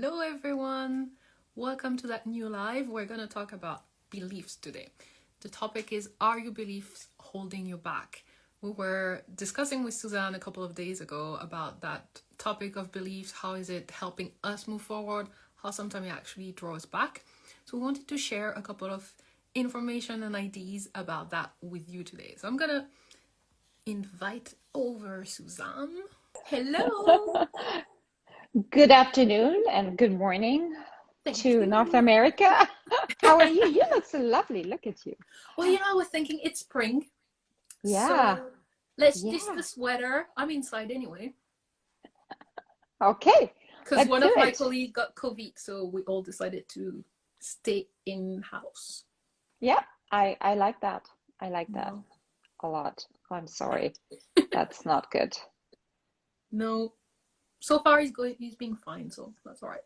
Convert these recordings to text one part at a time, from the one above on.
Hello, everyone. Welcome to that new live. We're going to talk about beliefs today. The topic is, are your beliefs holding you back? We were discussing with Susanne a couple of days ago about that topic of beliefs. How is it helping us move forward? How sometimes it actually draws back. So we wanted to share a couple of information and ideas about that with you today. So I'm going to invite over Susanne. Hello. Good afternoon and good morning Thank to North you. America. How are you? You look so lovely. Look at you. Well, I was thinking it's spring, Yeah, so let's ditch yeah. the sweater. I'm inside anyway, Okay, because let's one do of my it. colleagues got COVID, so we all decided to stay in house. Yeah, I like that. I like that No, a lot. I'm yeah, sorry. That's not good. no. So far, he's going. He's being fine, so that's all right.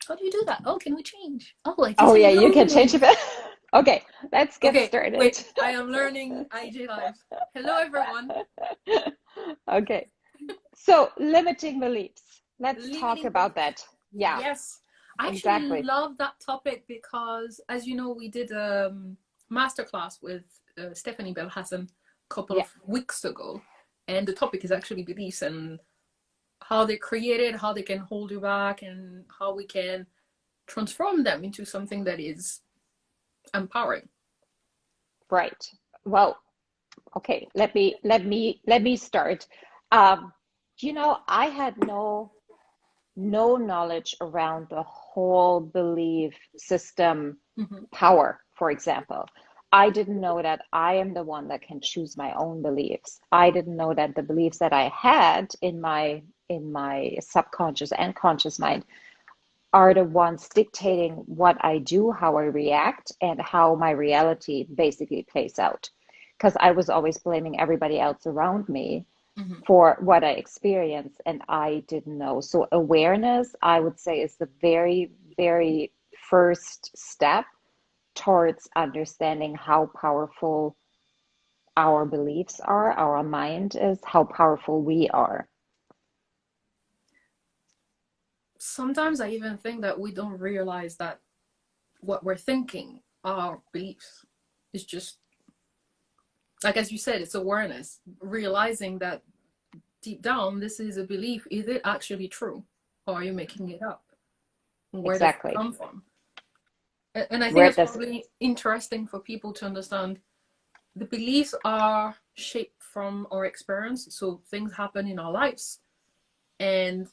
How do you do that? Oh, can we change? Oh, I can Oh say yeah, you can no. change it. Okay, let's get Okay, started. wait. I am learning IJ Live. Hello, everyone. Okay, so limiting beliefs. Let's talk Limiting about beliefs. that. Yeah, Yes. I actually exactly. love that topic because, as you know, we did a masterclass with Stephanie Belhassan a couple Yeah. of weeks ago. And the topic is actually beliefs and how they're created, how they can hold you back, and how we can transform them into something that is empowering. Right. Well, okay, let me start. Um, I had no knowledge around the whole belief system Mm-hmm. power, for example. I didn't know that I am the one that can choose my own beliefs. I didn't know that the beliefs that I had in my subconscious and conscious mind are the ones dictating what I do, how I react, and how my reality basically plays out. Because I was always blaming everybody else around me Mm-hmm. for what I experienced, and I didn't know. So, awareness, I would say, is the very, very first step towards understanding how powerful our beliefs are, our mind is, how powerful we are. Sometimes I even think that we don't realize that what we're thinking, our beliefs, is just, like as you said, it's awareness, realizing that deep down, this is a belief. Is it actually true? Or are you making it up? Where does it Exactly. come from? And I think Where that's does probably interesting for people to understand. The beliefs are shaped from our experience. So things happen in our lives and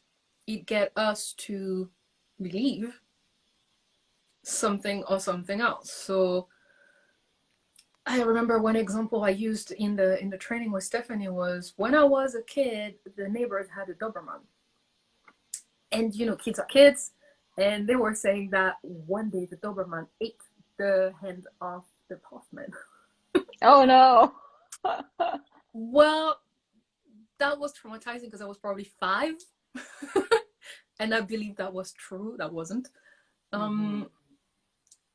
it get us to believe something or something else. So I remember one example I used in the training with Stephanie was when I was a kid, the neighbors had a Doberman. And kids are kids, and they were saying that one day the Doberman ate the hand off the postman. oh no. Well, that was traumatizing because I was probably 5, and I believe that was true. That wasn't. hmm Um,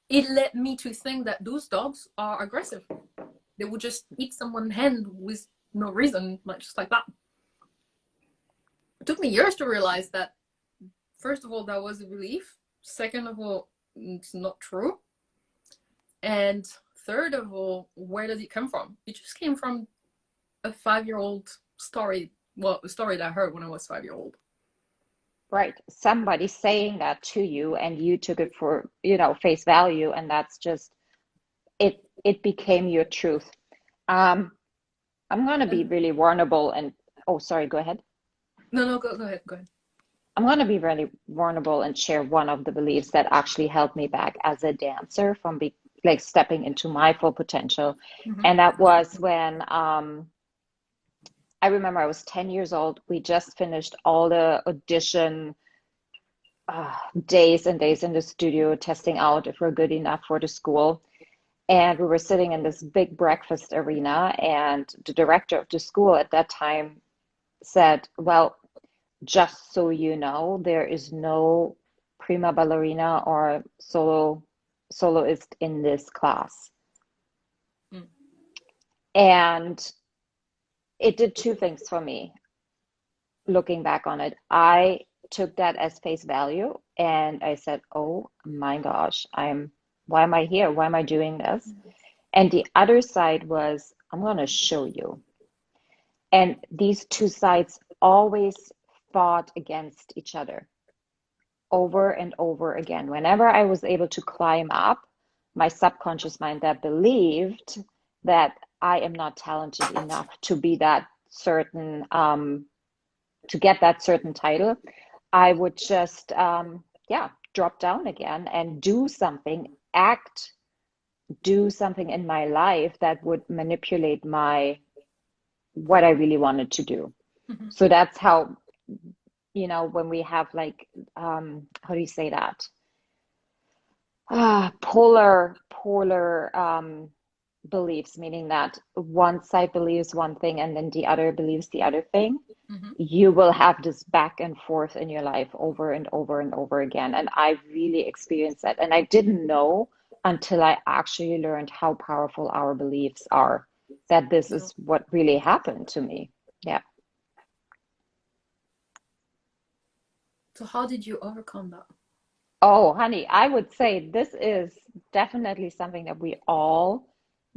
it led me to think that those dogs are aggressive. They would just eat someone's hand with no reason, like just like that. It took me years to realize that. First of all, that was a belief. Second of all, it's not true. And third of all, where did it come from? It just came from a 5-year old story. Well, a story that I heard when I was 5 year old. Right. Somebody saying that to you and you took it for, face value, and that's just it became your truth. Um, I'm gonna be And really vulnerable and oh, sorry, go ahead. no, go ahead, go ahead. I'm gonna be really vulnerable and share one of the beliefs that actually held me back as a dancer from like stepping into my full potential. Mm-hmm. And that was when I remember I was 10 years old. We just finished all the audition days and days in the studio testing out if we're good enough for the school. And we were sitting in this big breakfast arena, and the director of the school at that time said, well, just so you know, there is no prima ballerina or soloist in this class. Mm. And it did two things for me looking back on it. I took that as face value, and I said, "Oh my gosh, why am I here? Why am I doing this?" And the other side was, "I'm going to show you." And these two sides always fought against each other over and over again. Whenever I was able to climb up, my subconscious mind that believed that I am not talented enough to be that certain, to get that certain title, I would just, drop down again and do something, do something in my life that would manipulate what I really wanted to do. Mm-hmm. So that's how, when we have like, how do you say that? Polar beliefs, meaning that one side believes one thing and then the other believes the other thing. Mm-hmm. You will have this back and forth in your life over and over and over again. And I really experienced that. And I didn't know until I actually learned how powerful our beliefs are, that this is what really happened to me. Yeah. So how did you overcome that? Oh, honey, I would say this is definitely something that we all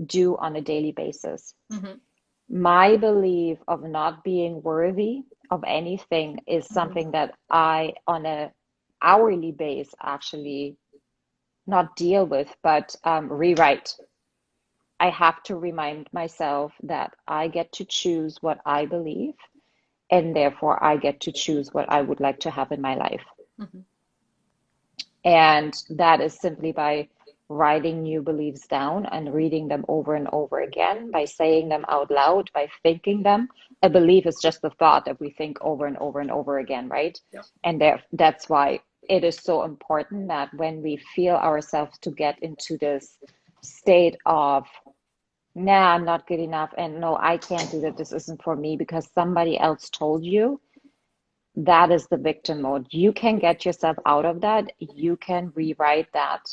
do on a daily basis. Mm-hmm. My belief of not being worthy of anything is something that I, on a hourly base, actually not deal with, but rewrite. I have to remind myself that I get to choose what I believe, and therefore I get to choose what I would like to have in my life. Mm-hmm. And that is simply by writing new beliefs down and reading them over and over again, by saying them out loud, by thinking them. A belief is just a thought that we think over and over and over again, right? Yep. And that's why it is so important that when we feel ourselves to get into this state of, nah, I'm not good enough, and no, I can't do that, this isn't for me because somebody else told you, that is the victim mode. You can get yourself out of that. You can rewrite that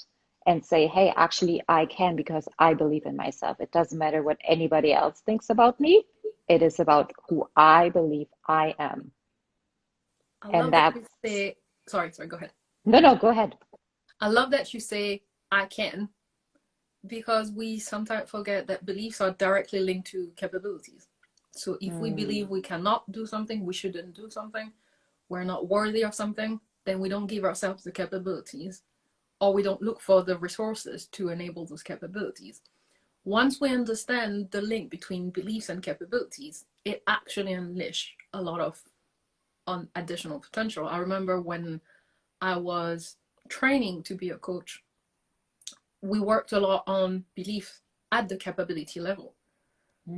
and say, hey, actually, I can because I believe in myself. It doesn't matter what anybody else thinks about me. It is about who I believe I am. I And love that that's, you say, sorry, go ahead. no, go ahead. I love that you say, I can, because we sometimes forget that beliefs are directly linked to capabilities. So if we believe we cannot do something, we shouldn't do something, we're not worthy of something, then we don't give ourselves the capabilities, or we don't look for the resources to enable those capabilities. Once we understand the link between beliefs and capabilities, it actually unleashes a lot of additional potential. I remember when I was training to be a coach, we worked a lot on belief at the capability level,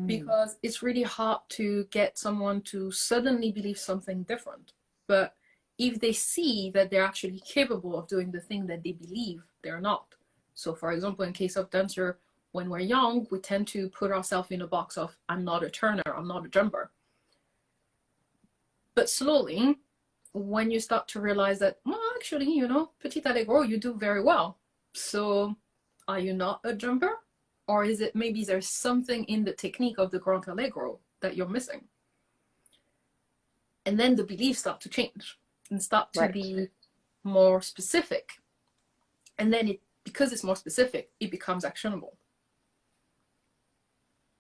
because it's really hard to get someone to suddenly believe something different. But if they see that they're actually capable of doing the thing that they believe they're not. So for example, in case of dancer, when we're young, we tend to put ourselves in a box of, I'm not a turner, I'm not a jumper. But slowly, when you start to realize that, well, actually, petit allegro, you do very well. So are you not a jumper? Or is it maybe there's something in the technique of the grand allegro that you're missing? And then the beliefs start to change and start to be more specific. And then because it's more specific, it becomes actionable.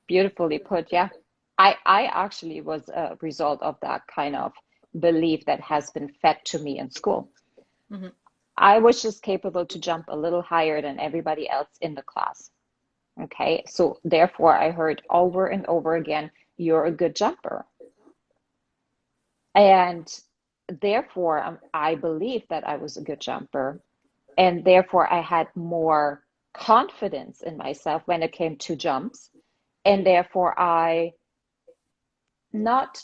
Beautifully put, yeah. I actually was a result of that kind of belief that has been fed to me in school. Mm-hmm. I was just capable to jump a little higher than everybody else in the class. Okay, so therefore I heard over and over again, you're a good jumper. And therefore I believed that I was a good jumper. And therefore I had more confidence in myself when it came to jumps. And therefore I not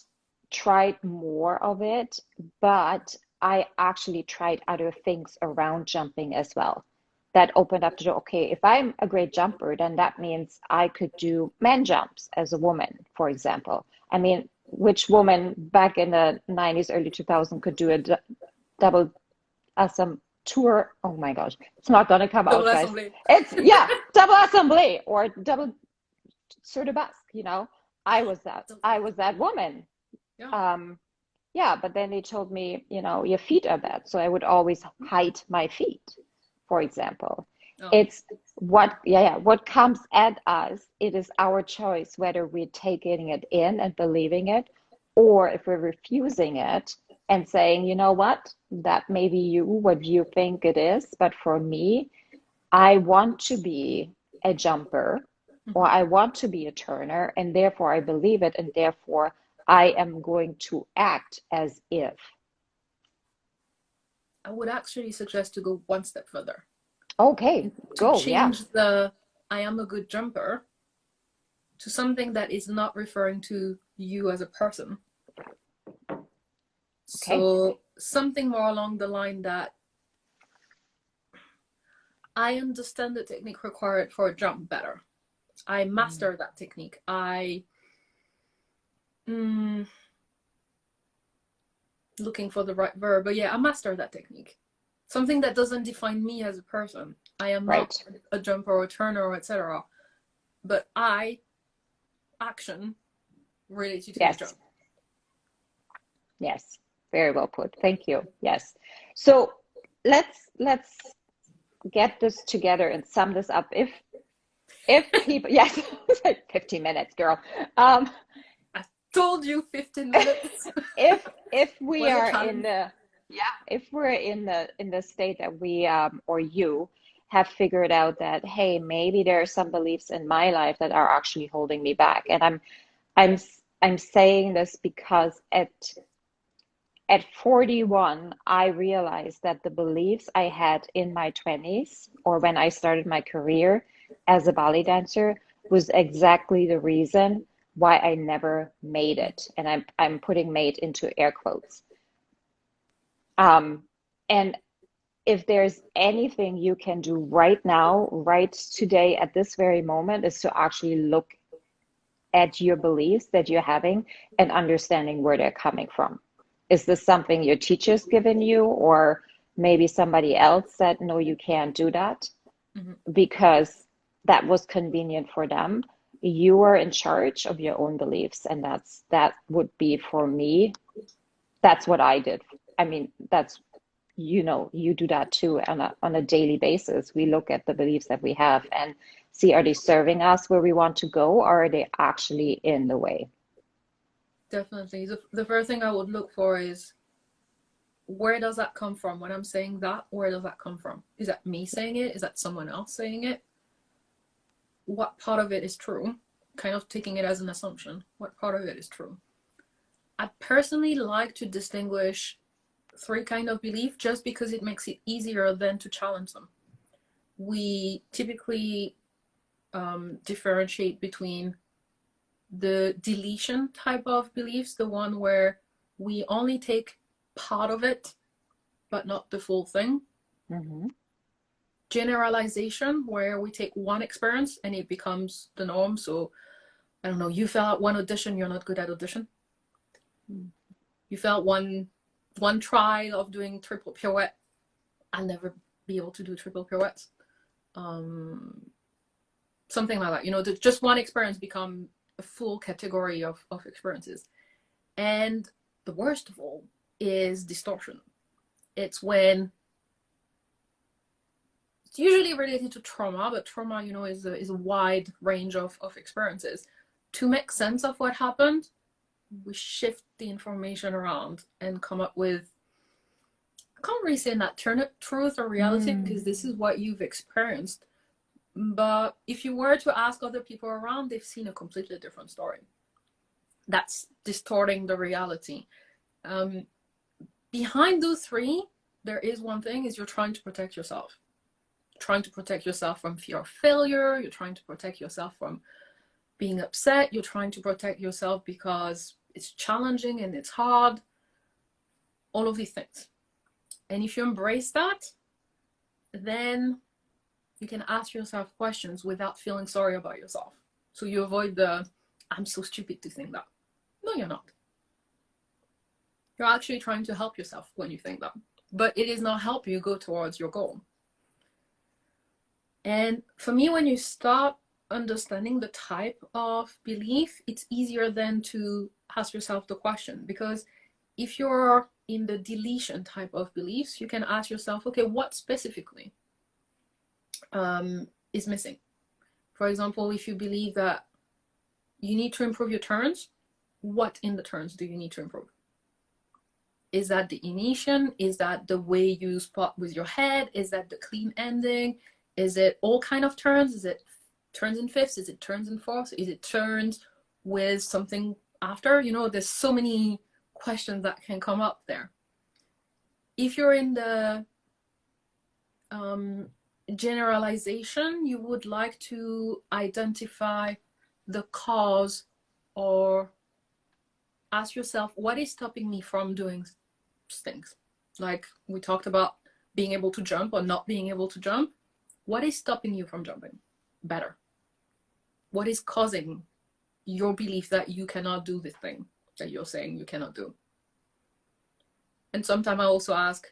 tried more of it, but I actually tried other things around jumping as well. That opened up to, okay, if I'm a great jumper, then that means I could do man jumps as a woman, for example. I mean, which woman back in the 90s, early 2000s could do a double some tour? Oh my gosh, it's not gonna come out, guys. It's double assembly or double sur de basque, I was that woman. Yeah. yeah, but then they told me, your feet are bad. So I would always hide my feet, for example. Oh, It's what comes at us, it is our choice whether we're taking it in and believing it, or if we're refusing it and saying, you know what, that may be what you think it is, but for me, I want to be a jumper or mhm. I want to be a turner, and therefore I believe it, and therefore I am going to act as if. I would actually suggest to go one step further, Okay, to go. Yeah. change the I am a good jumper to something that is not referring to you as a person. Okay. So something more along the line that I understand the technique required for a jump better. I Mm, master that technique. Mm, looking for the right verb, but yeah, I master that technique. Something that doesn't define me as a person. I am not right. a jumper or a turner, etc. But I action related to the Yes. jump. Yes. Very well put. Thank you. Yes. So let's get this together and sum this up. If people, yes, it's like 15 minutes, girl. Um, I told you 15 minutes if we was a are in challenge. the if we're in the state that we or you have figured out that, hey, maybe there are some beliefs in my life that are actually holding me back, and I'm I'm saying this because at 41 I realized that the beliefs I had in my 20s or when I started my career as a ballet dancer was exactly the reason why I never made it, and I'm putting made into air quotes. um and if there's anything you can do right now, right today, at this very moment, is to actually look at your beliefs that you're having and understanding where they're coming from. Is this something your teacher's given you, or maybe somebody else said, no, you can't do that Mhm. because that was convenient for them? You are in charge of your own beliefs, and that would be for me. That's what I did. I mean, that's you do that too on a daily basis. We look at the beliefs that we have and see, are they serving us where we want to go, or are they actually in the way? Definitely. The first thing I would look for is where does that come from? When I'm saying that, where does that come from? Is that me saying it? Is that someone else saying it? What part of it is true? Kind of taking it as an assumption. What part of it is true? I personally like to distinguish three kind of belief just because it makes it easier than to challenge them. We typically differentiate between the deletion type of beliefs, the one where we only take part of it but not the full thing. Mm-hmm. Generalization, where we take one experience and it becomes the norm. So, I don't know, you felt one audition, you're not good at audition. You felt one try of doing triple pirouette, I'll never be able to do triple pirouettes. Um, something like that. Just one experience become a full category of experiences. And the worst of all is distortion. It's when it's usually related to trauma, but trauma, is a wide range of experiences. To make sense of what happened, we shift the information around and come up with, I can't really say an alternate truth or reality Mm. because this is what you've experienced. But if you were to ask other people around, they've seen a completely different story. That's distorting the reality. Um, behind those three, there is one thing: is you're trying to protect yourself. You're trying to protect yourself from fear of failure. You're trying to protect yourself from being upset. You're trying to protect yourself because it's challenging and it's hard. All of these things. And if you embrace that, then you can ask yourself questions without feeling sorry about yourself. So you avoid the I'm so stupid to think that. No, you're not. You're actually trying to help yourself when you think that. But it is not help you go towards your goal. And for me, when you start understanding the type of belief, it's easier then to ask yourself the question, because If you're in the deletion type of beliefs, you can ask yourself, okay, what specifically is missing? For example, if you believe that you need to improve your turns, what in the turns do you need to improve? Is that the initiation? Is that the way you spot with your head? Is that the clean ending? Is it all kind of turns? Is it turns in fifths? Is it turns in fourths? Is it turns with something after? You know, there's so many questions that can come up there. If you're in the generalization, you would like to identify the cause, or ask yourself, what is stopping me from doing things? Like we talked about being able to jump or not being able to jump. What is stopping you from jumping better? What is causing your belief that you cannot do this thing that you're saying you cannot do? And sometimes I also ask,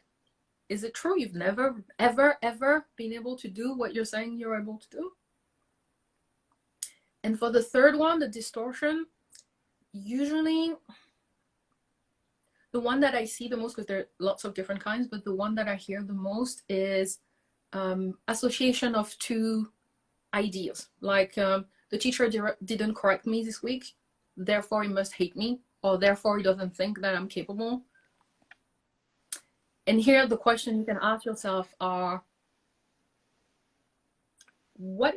is it true you've never, ever been able to do what you're saying you're able to do? And for the third one, the distortion, usually the one that I see the most, because there are lots of different kinds, but the one that I hear the most is association of two ideas. Like the teacher didn't correct me this week, therefore he must hate me, or therefore he doesn't think that I'm capable. And here the question you can ask yourself are, what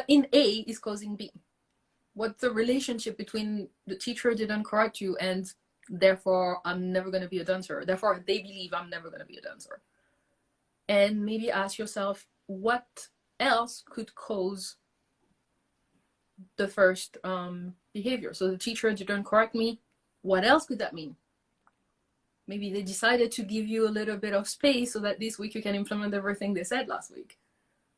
in A is causing B? What's the relationship between the teacher didn't correct you and therefore I'm never going to be a dancer? Therefore they believe I'm never going to be a dancer. And maybe ask yourself, what else could cause the first behavior? So the teacher didn't correct me. What else could that mean? Maybe they decided to give you a little bit of space so that this week you can implement everything they said last week.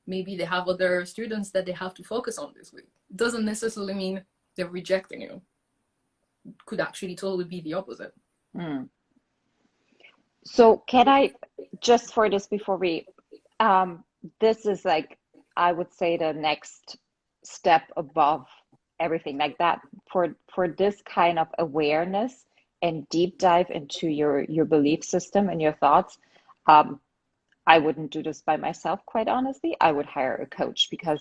Maybe they have other students that they have to focus on this week. It doesn't necessarily mean they're rejecting you. It could actually totally be the opposite. So can I, just for this before we, this is like, I would say the next step above everything like that. For this kind of awareness and deep dive into your belief system and your thoughts, I wouldn't do this by myself, quite honestly. I would hire a coach, because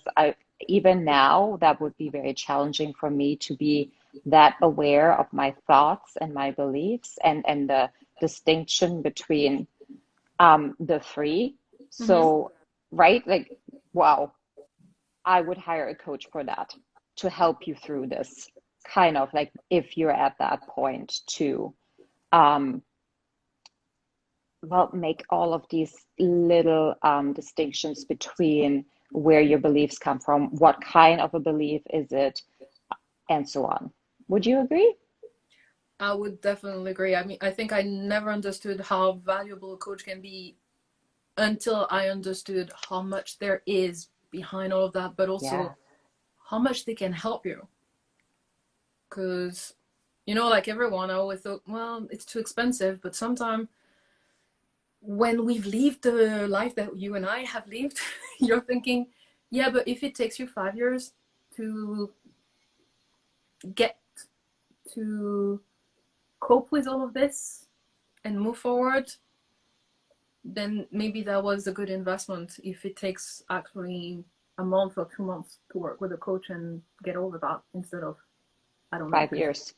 even now that would be very challenging for me to be that aware of my thoughts and my beliefs and the distinction between the three. So, right, like, wow, I would hire a coach for that, to help you through this, kind of like, if you're at that point to well, make all of these little distinctions between where your beliefs come from, what kind of a belief is it, and so on. Would you agree? I would definitely agree. I mean, I think I never understood how valuable a coach can be until I understood how much there is behind all of that, but also how much they can help you. Because, you know, like everyone, I always thought, well, it's too expensive, but sometimes when we've lived the life that you and I have lived, you're thinking, yeah, but if it takes you 5 years to get to cope with all of this and move forward, then maybe that was a good investment. If it takes actually a month or 2 months to work with a coach and get over that, instead of, I don't know, 5 years.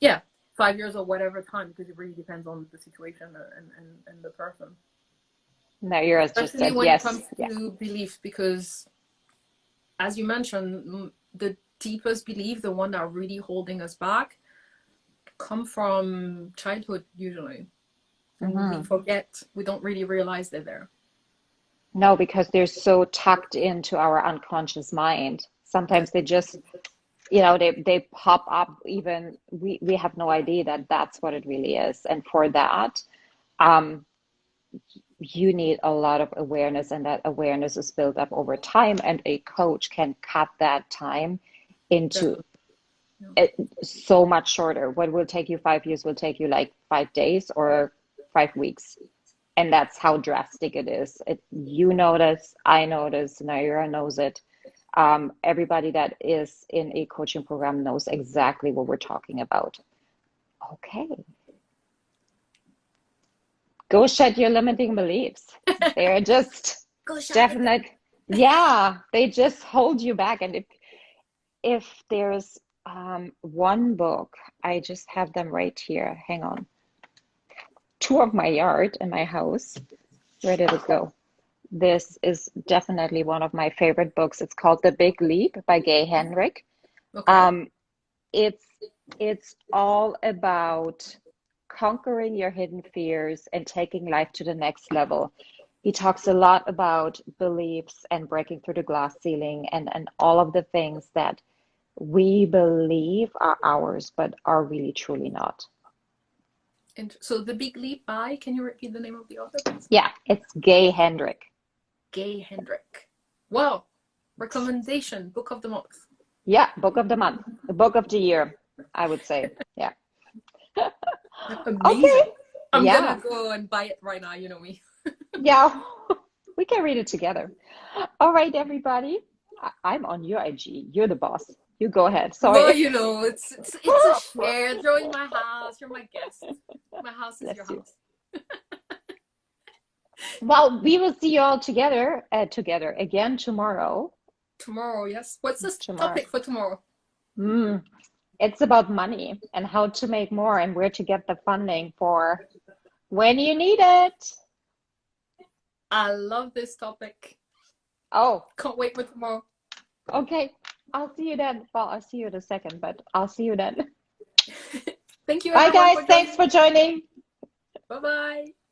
Yeah, 5 years or whatever time, because it really depends on the situation and the person. No, yours just Especially said when it yes. comes to beliefs, because as you mentioned, the deepest belief, the one that really holding us back, come from childhood usually. And we forget, we don't really realize they're there. No, because they're so tucked into our unconscious mind. Sometimes they just, you know, they pop up, even we have no idea that that's what it really is. And for that, you need a lot of awareness, and that awareness is built up over time, and a coach can cut that time into so much shorter. What will take you 5 years will take you like 5 days or 5 weeks. And that's how drastic it is. You notice, I notice, Naira knows it. Everybody that is in a coaching program knows exactly what we're talking about. Okay. Go shed your limiting beliefs. They're just Go shut it. definite. Yeah, they just hold you back. And if there's one book, I just have them right here. Hang on. Tour of my yard in my house. Where did it go? This is definitely one of my favorite books. It's called The Big Leap by Gay Henrik. Okay. Um, it's it's all about conquering your hidden fears and taking life to the next level. He talks a lot about beliefs and breaking through the glass ceiling and all of the things that we believe are ours, but are really truly not. And so The Big Leap by, can you repeat the name of the author, please? Yeah, it's Gay Hendrick. Gay Hendrick. Wow. Recommendation, book of the month. Yeah, book of the month, the book of the year, I would say. Yeah. Okay. Amazing. I'm Yeah. gonna go and buy it right now, you know me. Yeah. We can read it together. All right, everybody. I'm on your IG. You're the boss. You go ahead. Well, Sorry. you know, it's a share. Join my house. You're my guest. My house is your Bless you. house. Well, we will see you all together again tomorrow. Tomorrow, yes. What's this Tomorrow. topic for tomorrow? It's about money and how to make more and where to get the funding for when you need it. I love this topic. Oh, Can't wait for tomorrow. okay. I'll see you then. Well, I'll see you in a second, but I'll see you then. Thank you, Bye, everyone, guys. for joining. Thanks for joining. Bye bye.